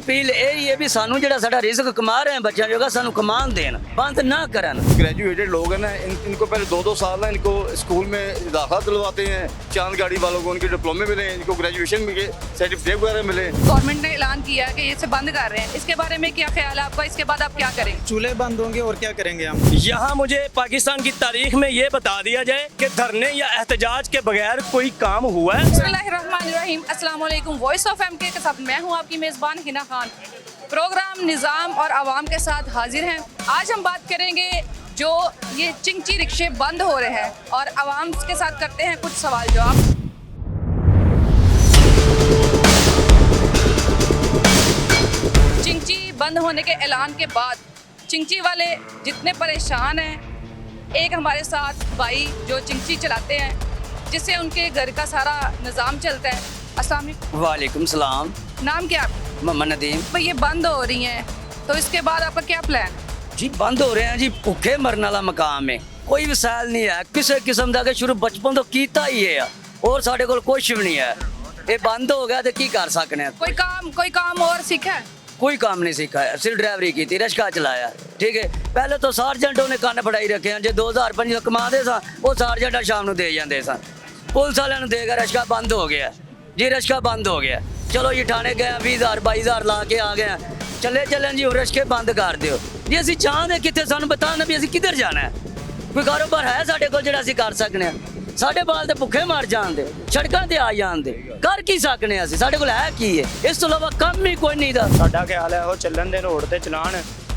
Appeal यही है भी सानू जेड़ा साडा रिस्क कमा रहे हैं बच्चों जोगा सानू कमान देन, बंद ना करन। ग्रेजुएटेड लोग हैं ना, इनको पहले 2-2 साल ना इनको स्कूल में दाखिला दिलवाते हैं। चांद गाड़ी वालों को उनके डिप्लोमे मिले, इनको ग्रेजुएशन मिले, सर्टिफिकेट वगैरह मिले। गवर्नमेंट ने ऐलान किया है कि इसे बंद कर रहे हैं, इसके बारे में क्या ख्याल है आपका? इसके बाद आप क्या करेंगे? चूल्हे बंद होंगे और क्या करेंगे हम। यहाँ मुझे पाकिस्तान की तारीख में ये बता दिया जाए कि धरने या एहतजाज के बगैर कोई काम हुआ है। बिस्मिल्लाहिर्रहमानिर्रहीम, अस्सलाम वालेकुम। वॉइस ऑफ एमके के साथ मैं हूँ आपकी मेज़बान हिना खान। प्रोग्राम निज़ाम और आवाम के साथ हाजिर हैं। आज हम बात करेंगे जो ये चिंची रिक्शे बंद हो रहे हैं और आवाम के साथ करते हैं कुछ सवाल जवाब। चिंची बंद होने के ऐलान के बाद चिंची वाले जितने परेशान हैं, एक हमारे साथ भाई जो चिंची चलाते हैं जिससे उनके घर का सारा निज़ाम चलता है। अस्सलाम वालेकुम। वालेकुम सलाम। नाम क्या है? मोहम्मद नदीम। तो ये बंद हो रही हैं तो इसके बाद आपका क्या प्लान? जी बंद हो रहे हैं जी, भुखे मरने वाला मकाम है, कोई वसाइल नहीं है किसी किस्म का कि शुरू बचपन तो कीता ही है और साढ़े कोल कुछ भी नहीं है। ये बंद हो गया तो की कर सकने? कोई काम और सीखा है? कोई काम नहीं सीखा है, सिर्फ ड्राइवरी की थी, रिक्शा चलाया। ठीक है, पहले तो सार्जेंटों ने कन्न फड़ाई रखे हैं, जो 2005 कमाते सन वो सार्जेंट शाम को दे जाते सन। पुलिस वाले ने देगा रिक्शा बंद हो गया जी, रिक्शा बंद हो गया। चलो जी थाने गए, 20,000 22,000 ला के आ गए, चले चलें जी रिक्शे बंद कर दो जी। असं चाहते कितने सानू बताना भी असं किधर जाना है, कोई कारोबार है साढ़े को जो कर सकने? साढ़े बाल तो भुखे मर जान दे, सड़कों ते आ जान दे, कर की सकने असं? साढ़े को है की है, इस तो इलावा कम ही कोई नहीं दा। साडा ख्याल है वो ਚੱਲਣ ਦੇ रोड ਤੇ ਚਲਾਣ,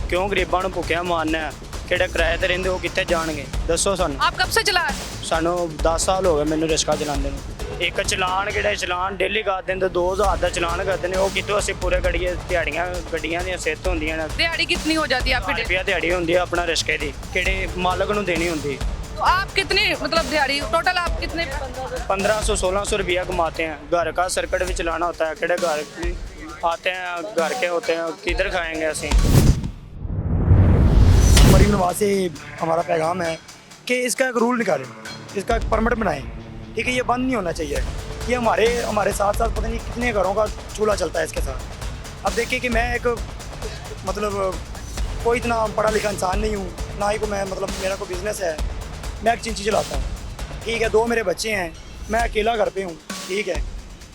क्यों गरीबां ਨੂੰ ਭੁੱਖਿਆ ਮਾਰਨਾ ਹੈ? ਕਿਹੜੇ ਕਿਰਾਏ ਤੇ ਰਹਿੰਦੇ ਉਹ ਕਿੱਥੇ ਜਾਣਗੇ ਦੱਸੋ ਸਾਨੂੰ। आप कब से चला रहे हैं? ਸਾਨੂੰ 10 ਸਾਲ ਹੋ ਗਏ ਮੈਨੂੰ ਰਿਕਸ਼ਾ ਚਲਾਉਂਦੇ ਨੂੰ। ਇੱਕ ਚਲਾਨ ਕਿਹੜਾ ਚਲਾਨ ਡੇਲੀ ਕਰ ਦਿੰਦੇ, 2000 ਦਾ ਚਲਾਨ ਕਰਦੇ ਨੇ, ਉਹ ਕਿਤੋਂ ਅਸੀਂ ਪੂਰੇ ਦਿਹਾੜੀਆਂ ਗੱਡੀਆਂ ਦੀਆਂ ਸਿੱਤ ਹੁੰਦੀਆਂ ਨੇ। दिहाड़ी कितनी हो जाती है आपकी? ਰੁਪਿਆ ਦਿਹਾੜੀ ਹੁੰਦੀ ਹੈ ਆਪਣਾ ਰਿਕਸ਼ੇ ਦੀ, ਕਿਹੜੇ ਮਾਲਕ ਨੂੰ ਦੇਣੀ ਹੁੰਦੀ। तो आप कितनी मतलब दिहाड़ी टोटल आप कितने? 1500-1600 रुपया कमाते हैं। घर का सर्किट भी चलाना होता है, किहड़े घर आते हैं घर के होते हैं, किधर खाएंगे असी। मरीम नवाज से हमारा पैगाम है कि इसका एक रूल निकालें, इसका एक परमिट बनाएं। ठीक है, ये बंद नहीं होना चाहिए। ये हमारे साथ साथ पता नहीं कितने घरों का चूल्हा चलता है इसके साथ। अब देखिए कि मैं एक मतलब कोई इतना पढ़ा लिखा इंसान नहीं हूँ, ना ही को मैं मतलब मेरा कोई बिजनेस है। मैं एक चिंची चलाता हूँ, ठीक है, 2 मेरे बच्चे हैं, मैं अकेला घर पे हूँ। ठीक है,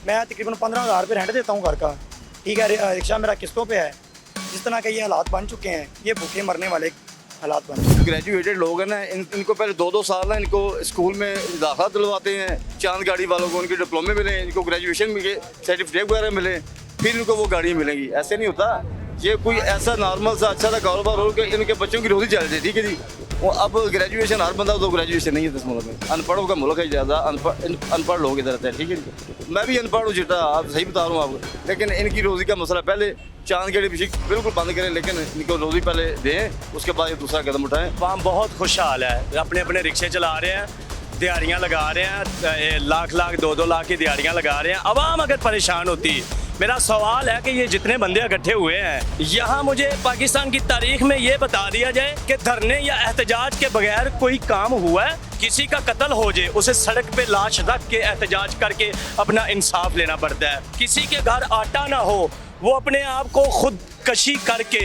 मैं तकरीबन 15,000 रुपये रेंट देता हूँ घर का। ठीक है, रिक्शा मेरा किस्तों पे है। जिस तरह के ये हालात बन चुके हैं, ये भूखे मरने वाले हालात बन चुके हैं। ग्रेजुएटेड लोग हैं ना, इनको पहले 2-2 साल ना इनको स्कूल में दाखिला दिलवाते हैं। चांद गाड़ी वालों को उनके डिप्लोमे मिले, इनको ग्रेजुएशन मिले, सर्टिफिकेट वगैरह मिले, फिर इनको वो गाड़ी मिलेगी। ऐसे नहीं होता। ये कोई ऐसा नॉर्मल सा अच्छा सा कारोबार हो कि इनके बच्चों की रोजी चल जाए। ठीक है जी, वो अब ग्रेजुएशन हर बंदा तो ग्रेजुएशन नहीं है इस मुल्क में। अनपढ़ों का मुल्क है ज़्यादा, अनपढ़ लोग इधर रहते हैं। ठीक है जी, मैं भी अनपढ़ हूँ चिट्टा, आप सही बता रहा हूँ आपको। लेकिन इनकी रोज़ी का मसला पहले चांद गाड़ी बिल्कुल बंद करें, लेकिन इनको रोज़ी पहले दें, उसके बाद ये दूसरा कदम उठाएं। आवाम बहुत खुशहाल है, अपने अपने रिक्शे चला रहे हैं, दिहाड़ियाँ लगा रहे हैं, लाख 2-2 लाख की दिहाड़ियाँ लगा रहे हैं। आवाम अगर परेशान होती, मेरा सवाल है कि ये जितने बंदे इकट्ठे हुए हैं, यहाँ मुझे पाकिस्तान की तारीख में ये बता दिया जाए कि धरने या एहतजाज के बगैर कोई काम हुआ है? किसी का कत्ल हो जाए, उसे सड़क पे लाश रख के एहतजाज करके अपना इंसाफ लेना पड़ता है। किसी के घर आटा ना हो, वो अपने आप को खुदकशी करके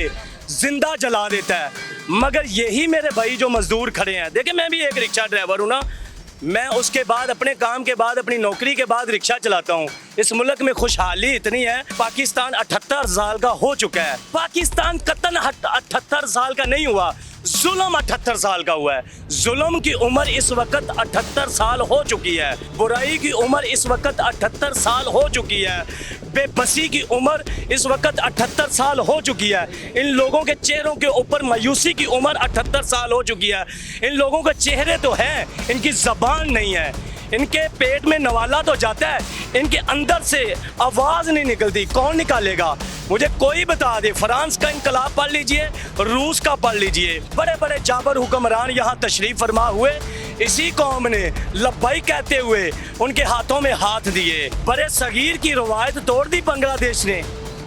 जिंदा जला देता है। मगर यही मेरे भाई जो मजदूर खड़े हैं, देखिए मैं भी एक रिक्शा ड्राइवर हूँ ना, मैं उसके बाद अपने काम के बाद अपनी नौकरी के बाद रिक्शा चलाता हूँ। इस मुल्क में खुशहाली इतनी है, पाकिस्तान 78 साल का हो चुका है। पाकिस्तान कतन 78 साल का नहीं हुआ, जुल्म 78 साल का हुआ है। जुल्म की उम्र इस वक्त 78 साल हो चुकी है, बुराई की उम्र इस वक्त 78 साल हो चुकी है, बेबसी की उम्र इस वक्त 78 साल हो चुकी है। इन लोगों के चेहरों के ऊपर मायूसी की उम्र 78 साल हो चुकी है। इन लोगों के चेहरे तो हैं, इनकी ज़बान नहीं है। इनके पेट में नवाला तो जाता है, इनके अंदर से आवाज़ नहीं निकलती। कौन निकालेगा? मुझे कोई बता दे। फ्रांस का इनकलाब पढ़ लीजिए, रूस का पढ़ लीजिए, बड़े बड़े जाबर हुक्मरान यहाँ तशरीफ़ फरमा हुए, इसी कौम ने लब्बाई कहते हुए उनके हाथों में हाथ दिए। बड़े सगीर की रवायत तोड़ दी बांग्लादेश ने,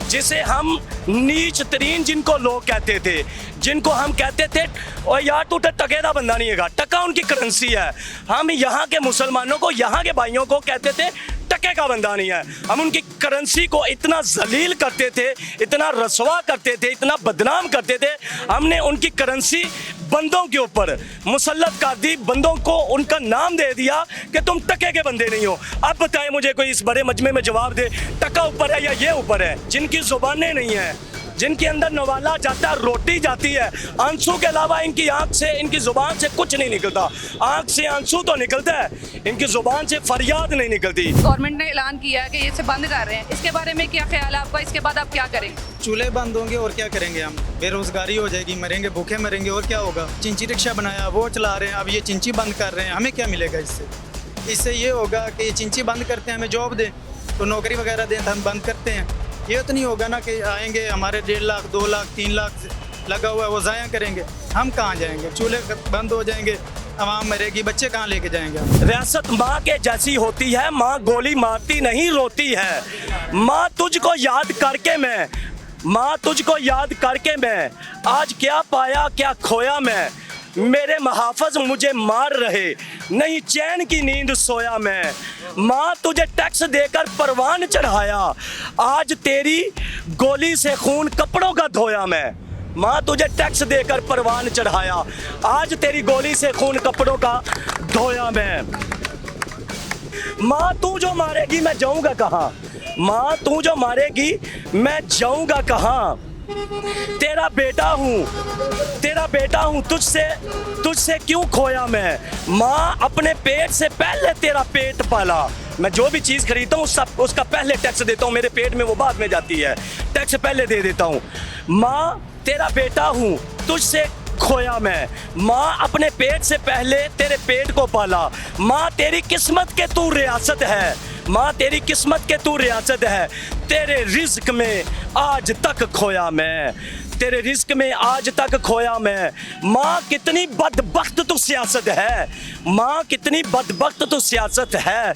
जिसे हम नीच तरीन जिनको लोग कहते थे, जिनको हम कहते थे और यार तू तो टके का बंदा नहीं है, टका उनकी करेंसी है। हम यहाँ के मुसलमानों को, यहाँ के भाइयों को कहते थे टके का बंदा नहीं है। हम उनकी करेंसी को इतना जलील करते थे, इतना रसवा करते थे, इतना बदनाम करते थे। हमने उनकी करेंसी बंदों के ऊपर मुसल्लत कर दी, बंदों को उनका नाम दे दिया कि तुम टके के बंदे नहीं हो। अब बताएं मुझे कोई इस बड़े मजमे में जवाब दे, टका ऊपर है या ये ऊपर है? जिनकी जुबानें नहीं है, जिनके अंदर नवाला जाता है, रोटी जाती है, आंसू के अलावा इनकी आंख से, इनकी जुबान से कुछ नहीं निकलता। आंख से आंसू तो निकलता है, इनकी जुबान से फरियाद नहीं निकलती। गवर्नमेंट ने ऐलान किया है कि इसे बंद कर रहे हैं, इसके बारे में क्या ख्याल है आपका? इसके बाद आप क्या करेंगे? चूल्हे बंद होंगे और क्या करेंगे हम? बेरोजगारी हो जाएगी, मरेंगे, भूखे मरेंगे और क्या होगा? चिंची रिक्शा बनाया, वो चला रहे हैं, अब ये चिंची बंद कर रहे हैं, हमें क्या मिलेगा इससे? इससे ये होगा कि ये चिंची बंद करते हैं, हमें जॉब दें, तो नौकरी वगैरह दें, तो हम बंद करते हैं। ये तो नहीं होगा ना कि आएंगे हमारे 1.5 लाख 2 लाख 3 लाख लगा हुआ है वो ज़ाया करेंगे, हम कहाँ जाएंगे? चूल्हे बंद हो जाएंगे, आवाम मरेगी, बच्चे कहाँ लेके जाएंगे हम? रियासत माँ के जैसी होती है, माँ गोली मारती नहीं रोती है। माँ तुझको याद करके मैं, माँ तुझको याद करके मैं, आज क्या पाया क्या खोया मैं। मेरे महाफज मुझे मार रहे, नहीं चैन की नींद सोया मैं। माँ तुझे टैक्स देकर परवान चढ़ाया, आज तेरी गोली से खून कपड़ों का धोया मैं। माँ तुझे टैक्स देकर परवान चढ़ाया, आज तेरी गोली से खून कपड़ों का धोया मैं। माँ तू जो मारेगी मैं जाऊँगा कहाँ? माँ तू जो मारेगी मैं जाऊँगा कहाँ? तेरा बेटा हूँ, तुझसे क्यों खोया मैं। माँ अपने पेट से पहले तेरा पेट पाला, मैं जो भी चीज़ खरीदता हूँ उसका पहले टैक्स देता हूँ, मेरे पेट में वो बाद में जाती है, टैक्स पहले दे देता हूँ। माँ तेरा बेटा हूँ, तुझसे खोया मैं। माँ अपने पेट से पहले तेरे पेट को पाला। माँ तेरी किस्मत के तू रियासत है, माँ तेरी किस्मत के तू रियासत है। तेरे रिज्क में आज तक खोया मैं, तेरे रिज्क में आज तक खोया मैं। माँ कितनी बदबख्त तू सियासत है, माँ कितनी बदबख्त तू सियासत है।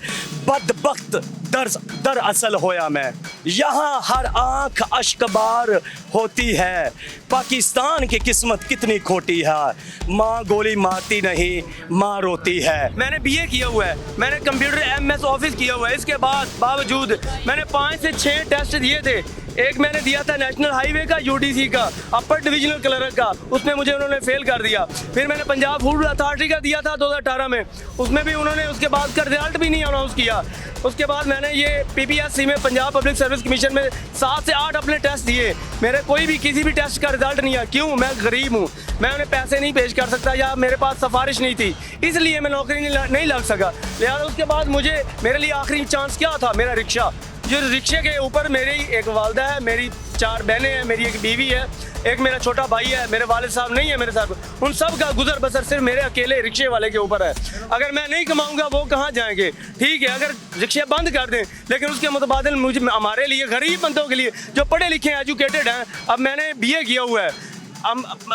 बदबख्त दरअसल होया मैं, यहाँ हर आंख अश्कबार होती है। पाकिस्तान की किस्मत कितनी खोटी है, माँ गोली मारती नहीं, माँ रोती है। मैंने बीए किया हुआ है, मैंने कंप्यूटर एमएस ऑफिस किया हुआ है, इसके बावजूद मैंने 5 से 6 टेस्ट दिए थे। एक मैंने दिया था नेशनल हाईवे का, यूडीसी का, अपर डिविजनल क्लर्क का, उसमें मुझे उन्होंने फेल कर दिया। फिर मैंने पंजाब फूड अथॉरिटी का दिया था 2018 में, उसमें भी उन्होंने उसके बाद का रिजल्ट भी नहीं अनाउंस किया। उसके बाद मैंने ये पीपीएससी में, पंजाब पब्लिक सर्विस कमीशन में 7 से 8 अपने टेस्ट दिए, मेरे कोई भी किसी भी टेस्ट का रिजल्ट नहीं आया। क्यों? मैं गरीब हूँ, मैं उन्हें पैसे नहीं पेश कर सकता या मेरे पास सिफारिश नहीं थी, इसलिए मैं नौकरी नहीं लग सका। लिहाजा उसके बाद मेरे लिए आखिरी चांस क्या था? मेरा रिक्शा। जो रिक्शे के ऊपर मेरी एक वालदा है, मेरी 4 बहनें हैं, मेरी एक बीवी है, एक मेरा छोटा भाई है, मेरे वालिद साहब नहीं है मेरे साथ। उन सब का गुजर बसर सिर्फ मेरे अकेले रिक्शे वाले के ऊपर है। अगर मैं नहीं कमाऊंगा वो कहाँ जाएंगे? ठीक है, अगर रिक्शे बंद कर दें, लेकिन उसके मुतबादिल मुझे, हमारे लिए, गरीब बंदों के लिए जो पढ़े लिखे एजुकेटेड हैं, अब मैंने बीए किया हुआ है,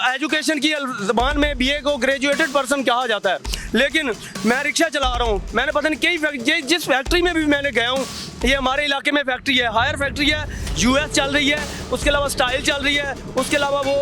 एजुकेशन की ज़बान में बीए को ग्रेजुएटेड पर्सन कहा जाता है, लेकिन मैं रिक्शा चला रहा हूँ। मैंने पता नहीं कई जिस फैक्ट्री में भी मैंने गया हूँ, ये हमारे इलाके में फैक्ट्री है, हायर फैक्ट्री है, यूएस चल रही है, उसके अलावा स्टाइल चल रही है, उसके अलावा वो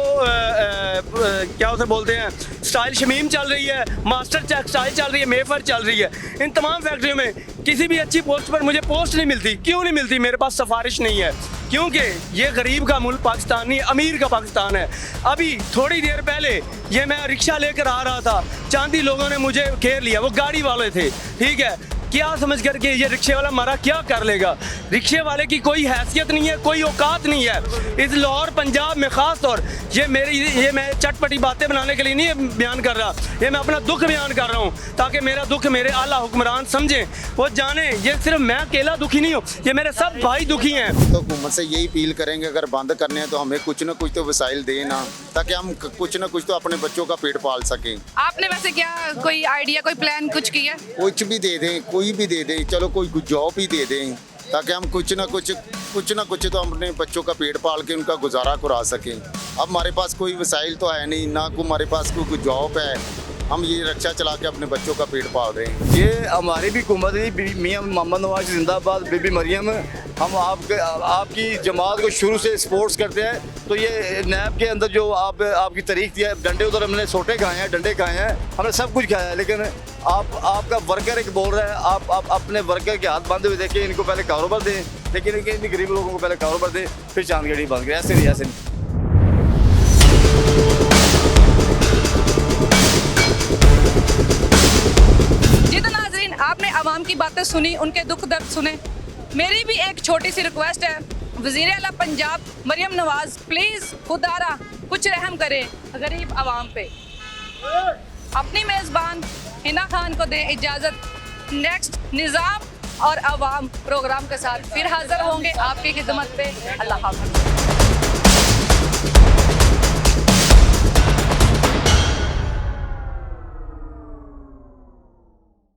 क्या उसे बोलते हैं, स्टाइल शमीम चल रही है, मास्टर स्टाइल चल रही है, मेफर चल रही है। इन तमाम फैक्ट्रियों में किसी भी अच्छी पोस्ट पर मुझे पोस्ट नहीं मिलती। क्यों नहीं मिलती? मेरे पास सिफारिश नहीं है, क्योंकि ये गरीब का मुल्क पाकिस्तान नहीं, अमीर का पाकिस्तान है। अभी थोड़ी देर पहले ये मैं रिक्शा लेकर आ रहा था, चांदी लोगों ने मुझे घेर लिया, वो गाड़ी वाले थे, ठीक है, क्या समझ करके ये रिक्शे वाला मारा, क्या कर लेगा? रिक्शे वाले की कोई हैसियत नहीं है, कोई औकात नहीं है। इस लाहौर पंजाब में ख़ास तौर ये मैं चटपटी बातें बनाने के लिए नहीं बयान कर रहा, ये मैं अपना दुख बयान कर रहा हूँ, ताकि मेरा दुख मेरे आला हुक्मरान समझें, वो जाने ये सिर्फ मैं अकेला दुखी नहीं हूँ, ये मेरे सब भाई दुखी हैं। तो हुकूमत से यही अपील करेंगे, अगर बंद करने हैं तो हमें कुछ ना कुछ तो वसाइल दें ना, ताकि हम कुछ ना कुछ तो अपने बच्चों का पेट पाल सकें। आपने वैसे क्या कोई आइडिया, कोई प्लान कुछ किया? कुछ भी दे दें, कोई भी दे दें, चलो कोई जॉब ही दे दें, ताकि हम कुछ ना कुछ तो अपने बच्चों का पेट पाल के उनका गुजारा करा सकें। अब हमारे पास कोई वसाइल तो है नहीं, ना को हमारे पास कोई जॉब है, हम ये रिक्शा चला के अपने बच्चों का पेट पाल रहे हैं। ये हमारी भी हुकूमत नहीं, मियाँ मोहम्मद नवाज जिंदाबाद, बीबी मरियम हम आपकी जमात को शुरू से सपोर्ट्स करते हैं। तो ये नैब के अंदर जो आपकी तारीख थी, डंडे उधर हमने सोटे खाए हैं, डंडे खाए हैं, हमने सब कुछ खाया है, लेकिन आपका वर्कर एक बोल रहा है आप अपने वर्कर के हाथ बांधे हुए देखिए, इनको पहले कारोबार दें, लेकिन इन गरीब लोगों को पहले कारोबार दें, फिर चांदगाड़ी बंद करें। ऐसे नहीं, ऐसे नहीं। जी तो नाजरीन, आपने आवाम की बातें सुनी, उनके दुख दर्द सुने। मेरी भी एक छोटी सी रिक्वेस्ट है, वज़ीर आला पंजाब मरियम नवाज प्लीज़ खुदारा कुछ रहम करें गरीब आवाम पे। अपनी मेज़बान हिना खान को दें इजाज़त। नेक्स्ट निज़ाम और आवाम प्रोग्राम के साथ फिर हाज़िर होंगे आपकी खिदमत पे। अल्लाह हाफ़िज़।